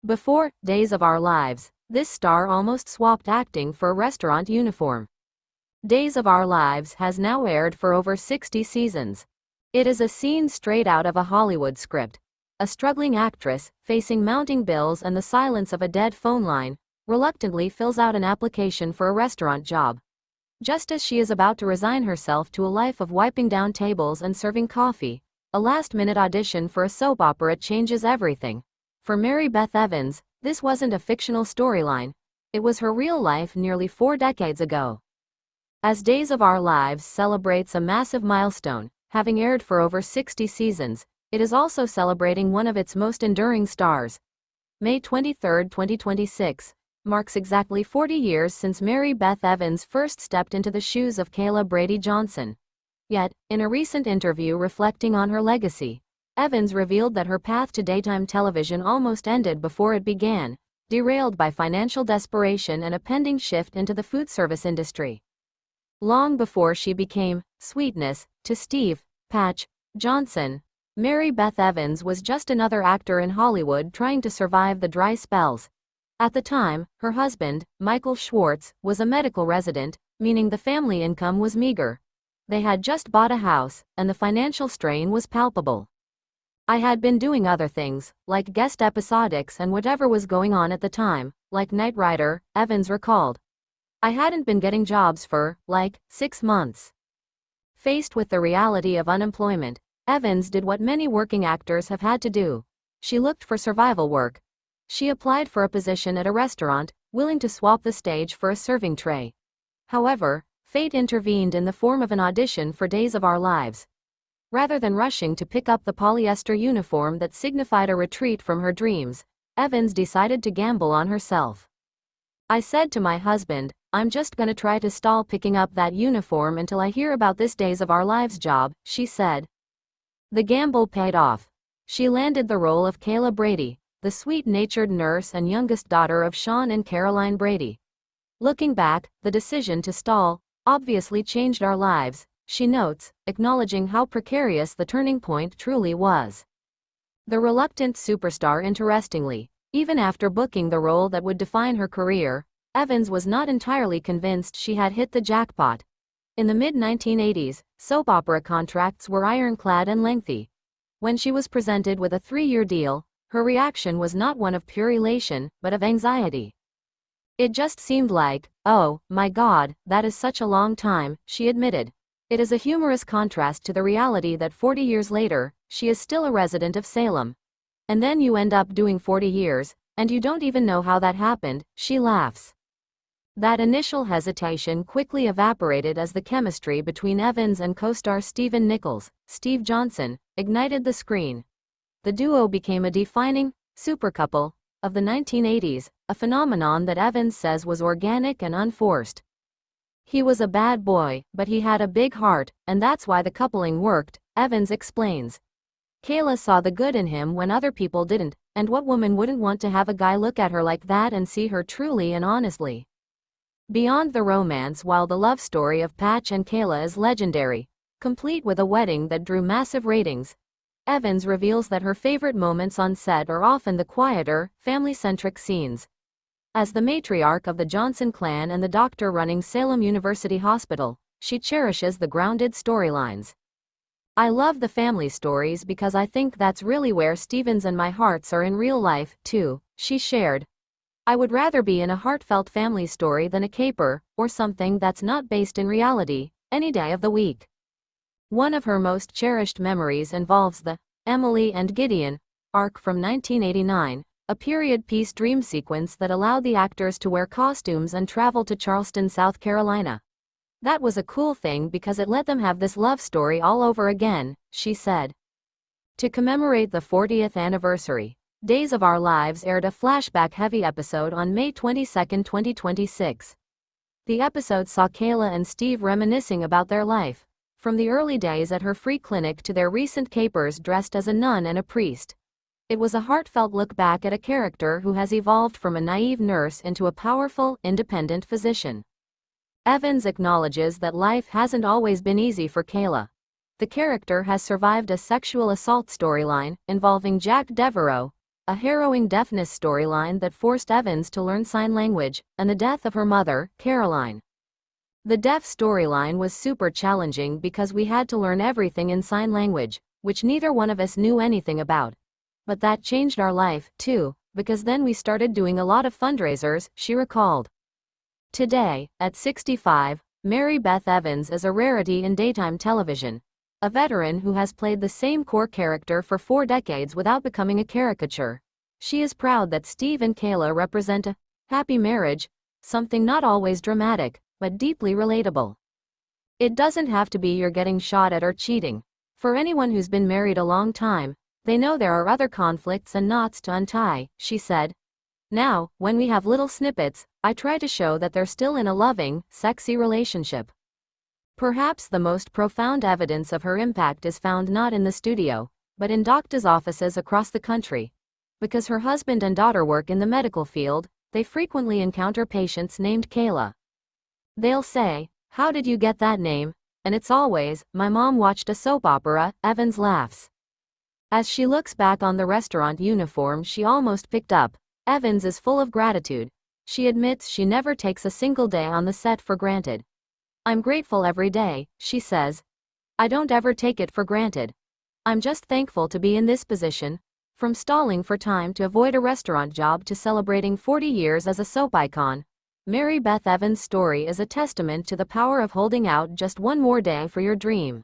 Before Days of Our Lives, this star almost swapped acting for a restaurant uniform. Days of Our Lives has now aired for over 60 seasons. It is a scene straight out of a Hollywood script. A struggling actress, facing mounting bills and the silence of a dead phone line, reluctantly fills out an application for a restaurant job. Just as she is about to resign herself to a life of wiping down tables and serving coffee, a last-minute audition for a soap opera changes everything. For Mary Beth Evans, this wasn't a fictional storyline. It was her real life nearly 4 decades ago. As Days of Our Lives celebrates a massive milestone, having aired for over 60 seasons, it is also celebrating one of its most enduring stars. May 23, 2026, marks exactly 40 years since Mary Beth Evans first stepped into the shoes of Kayla Brady Johnson. Yet, in a recent interview reflecting on her legacy, Evans revealed that her path to daytime television almost ended before it began, derailed by financial desperation and a pending shift into the food service industry. Long before she became Sweetness to Steve Patch Johnson, Mary Beth Evans was just another actor in Hollywood trying to survive the dry spells. At the time, her husband, Michael Schwartz, was a medical resident, meaning the family income was meager. They had just bought a house, and the financial strain was palpable. "I had been doing other things, like guest episodics and whatever was going on at the time, like Knight Rider," Evans recalled. "I hadn't been getting jobs for, 6 months." Faced with the reality of unemployment, Evans did what many working actors have had to do. She looked for survival work. She applied for a position at a restaurant, willing to swap the stage for a serving tray. However, fate intervened in the form of an audition for Days of Our Lives. Rather than rushing to pick up the polyester uniform that signified a retreat from her dreams, Evans decided to gamble on herself. "I said to my husband, I'm just gonna try to stall picking up that uniform until I hear about this Days of Our Lives job," she said. The gamble paid off. She landed the role of Kayla Brady, the sweet-natured nurse and youngest daughter of Sean and Caroline Brady. "Looking back, the decision to stall obviously changed our lives," she notes, acknowledging how precarious the turning point truly was. The reluctant superstar, interestingly, even after booking the role that would define her career, Evans was not entirely convinced she had hit the jackpot. In the mid-1980s, soap opera contracts were ironclad and lengthy. When she was presented with a 3-year deal, her reaction was not one of pure elation, but of anxiety. "It just seemed like, oh, my God, that is such a long time," she admitted. It is a humorous contrast to the reality that 40 years later, she is still a resident of Salem. "And then you end up doing 40 years, and you don't even know how that happened," she laughs. That initial hesitation quickly evaporated as the chemistry between Evans and co-star Stephen Nichols, Steve Johnson, ignited the screen. The duo became a defining supercouple of the 1980s, a phenomenon that Evans says was organic and unforced. "He was a bad boy, but he had a big heart, and that's why the coupling worked," Evans explains. "Kayla saw the good in him when other people didn't, and what woman wouldn't want to have a guy look at her like that and see her truly and honestly?" Beyond the romance, while the love story of Patch and Kayla is legendary, complete with a wedding that drew massive ratings, Evans reveals that her favorite moments on set are often the quieter, family-centric scenes. As the matriarch of the Johnson clan and the doctor running Salem University Hospital, she cherishes the grounded storylines. "I love the family stories because I think that's really where Stevens and my hearts are in real life, too," she shared. "I would rather be in a heartfelt family story than a caper, or something that's not based in reality, any day of the week." One of her most cherished memories involves the Emily and Gideon arc from 1989, a period piece dream sequence that allowed the actors to wear costumes and travel to Charleston, South Carolina. "That was a cool thing because it let them have this love story all over again," she said. To commemorate the 40th anniversary, Days of Our Lives aired a flashback-heavy episode on May 22, 2026. The episode saw Kayla and Steve reminiscing about their life, from the early days at her free clinic to their recent capers dressed as a nun and a priest. It was a heartfelt look back at a character who has evolved from a naive nurse into a powerful, independent physician. Evans acknowledges that life hasn't always been easy for Kayla. The character has survived a sexual assault storyline involving Jack Devereaux, a harrowing deafness storyline that forced Evans to learn sign language, and the death of her mother, Caroline. The deaf storyline was super challenging because we had to learn everything in sign language, which neither one of us knew anything about. But that changed our life, too, because then we started doing a lot of fundraisers, she recalled. Today, at 65, Mary Beth Evans is a rarity in daytime television, a veteran who has played the same core character for 4 decades without becoming a caricature. She is proud that Steve and Kayla represent a happy marriage, something not always dramatic, but deeply relatable. It doesn't have to be you're getting shot at or cheating. For anyone who's been married a long time, they know there are other conflicts and knots to untie, she said. Now, when we have little snippets, I try to show that they're still in a loving, sexy relationship. Perhaps the most profound evidence of her impact is found not in the studio, but in doctors' offices across the country. Because her husband and daughter work in the medical field, they frequently encounter patients named Kayla. They'll say, "How did you get that name?" And it's always, "My mom watched a soap opera," Evans laughs. As she looks back on the restaurant uniform she almost picked up, Evans is full of gratitude. She admits she never takes a single day on the set for granted. "I'm grateful every day," she says. "I don't ever take it for granted. I'm just thankful to be in this position." From stalling for time to avoid a restaurant job to celebrating 40 years as a soap icon, Mary Beth Evans' story is a testament to the power of holding out just one more day for your dream.